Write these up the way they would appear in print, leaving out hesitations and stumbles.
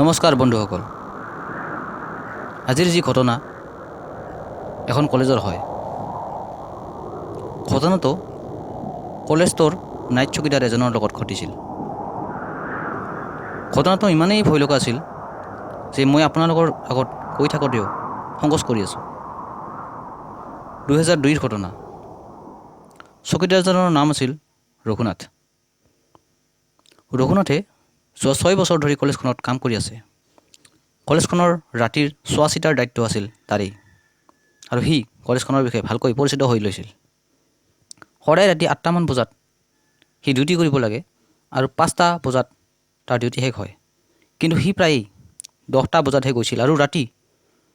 নমস্কাৰ বন্ধুসকল। আজিৰ যি ঘটনা এখন কলেজৰ হয়। ঘটনাটো কলেজটোৰ নাইট চকীদাৰ এজনৰ লগত ঘটিছিল। ঘটনাটো ইমানেই ভয় লগা আছিল যে মই আপোনালোকৰ আগত কৈ থাকোঁতেও সংকোচ কৰি আছোঁ। 2002ৰ ঘটনা। চকীদাৰজনৰ নাম আছিল ৰঘুনাথ। ৰঘুনাথে যোৱা 6 বছৰ ধৰি কলেজখনত কাম কৰি আছে। কলেজখনৰ ৰাতিৰ চোৱা চিতাৰ দায়িত্ব আছিল তাৰেই, আৰু সি কলেজখনৰ বিষয়ে ভালকৈ পৰিচিত হৈ লৈছিল। সদায় ৰাতি 8টামান বজাত সি ডিউটি কৰিব লাগে, আৰু 5টা বজাত তাৰ ডিউটি শেষ হয়। কিন্তু সি প্ৰায় 10টা বজাতহে গৈছিল, আৰু ৰাতি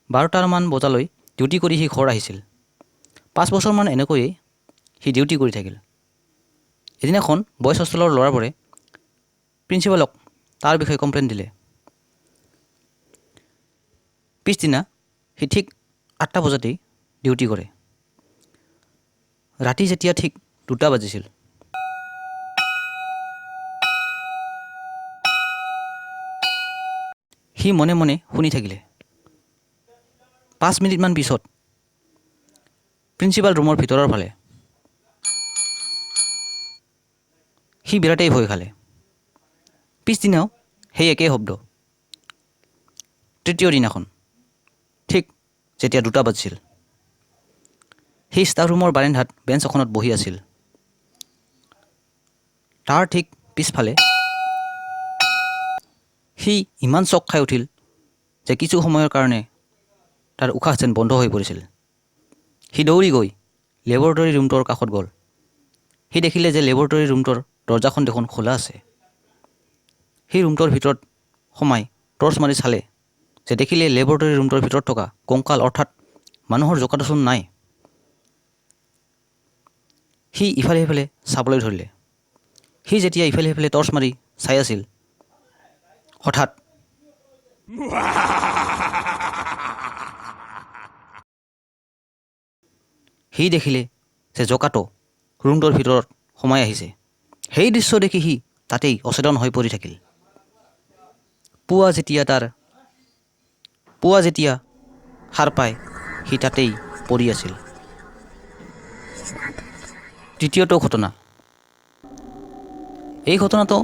12টামান বজালৈ ডিউটি কৰি সি ঘৰ আহিছিল। 5 বছৰমান এনেকৈয়ে সি ডিউটি কৰি থাকিল। এদিনাখন বয়ছ হোষ্টেলৰ ল'ৰাবোৰে প্ৰিন্সিপালক তাৰ বিষয়ে কমপ্লেইন দিলে। পিছদিনা সি ঠিক 8টা বজাতেই ডিউটি কৰে। ৰাতি যেতিয়া ঠিক 2টা বাজিছিল, সি মনে মনে শুনি থাকিলে। 5 মিনিটমান পিছত প্ৰিন্সিপাল ৰুমৰ ভিতৰৰ ফালে সি বিৰাটেই ভয় খালে। পিছদিনাও সেই একেই শব্দ। তৃতীয় দিনাখন ঠিক যেতিয়া 2টা বাজিছিল, সেই ষ্টাফ ৰুমৰ বাৰান্দাত বেঞ্চ এখনত বহি আছিল। তাৰ ঠিক পিছফালে সি ইমান চক খাই উঠিল যে কিছু সময়ৰ কাৰণে তাৰ উশাহ যেন বন্ধ হৈ পৰিছিল। সি দৌৰি গৈ লেবৰেটৰী ৰুমটোৰ কাষত গ'ল। সি দেখিলে যে লেবৰেটৰী ৰুমটোৰ দৰজাখন দেখোন খোলা আছে। সেই ৰুমটোৰ ভিতৰত সোমাই টৰ্চ মাৰি চালে যে দেখিলে লেবৰেটৰী ৰুমটোৰ ভিতৰত থকা কংকাল অৰ্থাৎ মানুহৰ জোকাটোচোন নাই। সি ইফালে সিফালে চাবলৈ ধৰিলে। সি যেতিয়া ইফালে সিফালে টৰ্চ মাৰি চাই আছিল, হঠাৎ সি দেখিলে যে জোকাটো ৰুমটোৰ ভিতৰত সোমাই আহিছে। সেই দৃশ্য দেখি সি তাতেই অচেতন হৈ পৰি থাকিল। পুৱা যেতিয়া সাৰ পায়, সি তাতেই পৰি আছিল। তৃতীয়টো ঘটনা। এই ঘটনাটো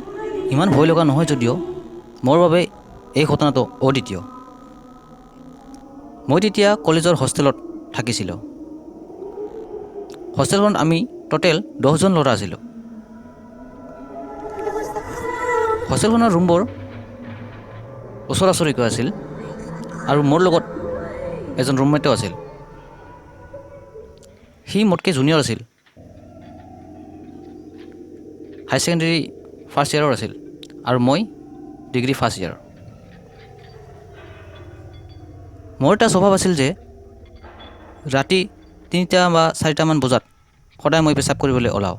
ইমান ভয় লগা নহয় যদিও মোৰ বাবে এই ঘটনাটো অদ্বিতীয়। মই তেতিয়া কলেজৰ হোষ্টেলত থাকিছিলোঁ। হোষ্টেলখনত আমি টোটেল 10জন ল'ৰা আছিলোঁ। হোষ্টেলখনৰ ৰুমবোৰ ওচৰা ওচৰিকৈ আছিল, আৰু মোৰ লগত এজন ৰুমমেটো আছিল। সি মোতকৈ জুনিয়ৰ আছিল, হাই ছেকেণ্ডেৰী ফাৰ্ষ্ট ইয়েৰৰ আছিল, আৰু মই ডিগ্ৰী ফাৰ্ষ্ট ইয়েৰ। মোৰ এটা স্বভাৱ আছিল যে ৰাতি 3টা বা 4টামান বজাত সদায় মই পেচাব কৰিবলৈ ওলাওঁ,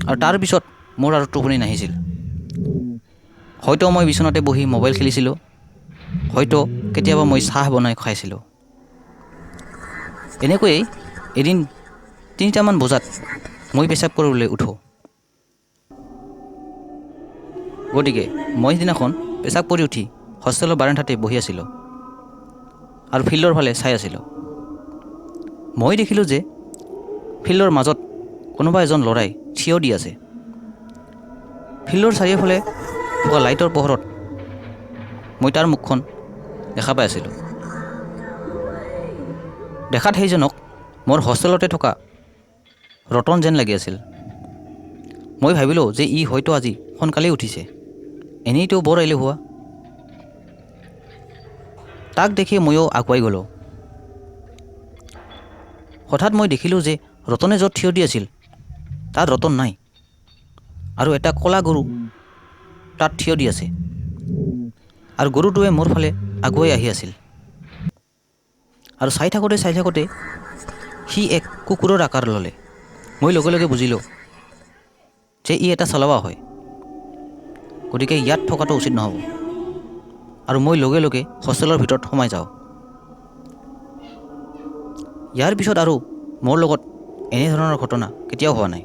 আৰু তাৰপিছত মোৰ আৰু টোপনি নাহিছিল। হয়তো মই বিচনাতে বহি মোবাইল খেলিছিলোঁ, হয়তো কেতিয়াবা মই চাহ বনাই খাইছিলোঁ। এনেকৈয়ে এদিন 3টামান বজাত মই পেচাব কৰিবলৈ উঠোঁ। গতিকে মই সিদিনাখন পেচাব কৰি উঠি হোষ্টেলৰ বাৰান্দাতে বহি আছিলোঁ আৰু ফিল্ডৰ ফালে চাই আছিলোঁ। মই দেখিলোঁ যে ফিল্ডৰ মাজত কোনোবা এজন ল'ৰাই থিয় দি আছে। ফিল্ডৰ চাৰিওফালে থকা লাইটৰ পোহৰত মই তাৰ মুখখন দেখা পাই আছিলোঁ। দেখাত সেইজনক মোৰ হোষ্টেলতে থকা ৰতন যেন লাগি আছিল। মই ভাবিলোঁ যে ই হয়তো আজি সোনকালেই উঠিছে, এনেইতো বৰ এলেহুৱা। তাক দেখি ময়ো আগুৱাই গ'লোঁ। হঠাৎ মই দেখিলোঁ যে ৰতনে য'ত থিয় দি আছিল তাত ৰতন নাই, আৰু এটা ক'লা গৰু তাত থিয় দি আছে, আৰু গৰুটোৱে মোৰ ফালে আগুৱাই আহি আছিল। আৰু চাই থাকোঁতে সি এক কুকুৰৰ আকাৰ ল'লে। মই লগে লগে বুজিলোঁ যে ই এটা চলাৱা হয়, গতিকে ইয়াত থকাটো উচিত নহ'ব, আৰু মই লগে লগে হোষ্টেলৰ ভিতৰত সোমাই যাওঁ। ইয়াৰ পিছত আৰু মোৰ লগত এনেধৰণৰ ঘটনা কেতিয়াও হোৱা নাই।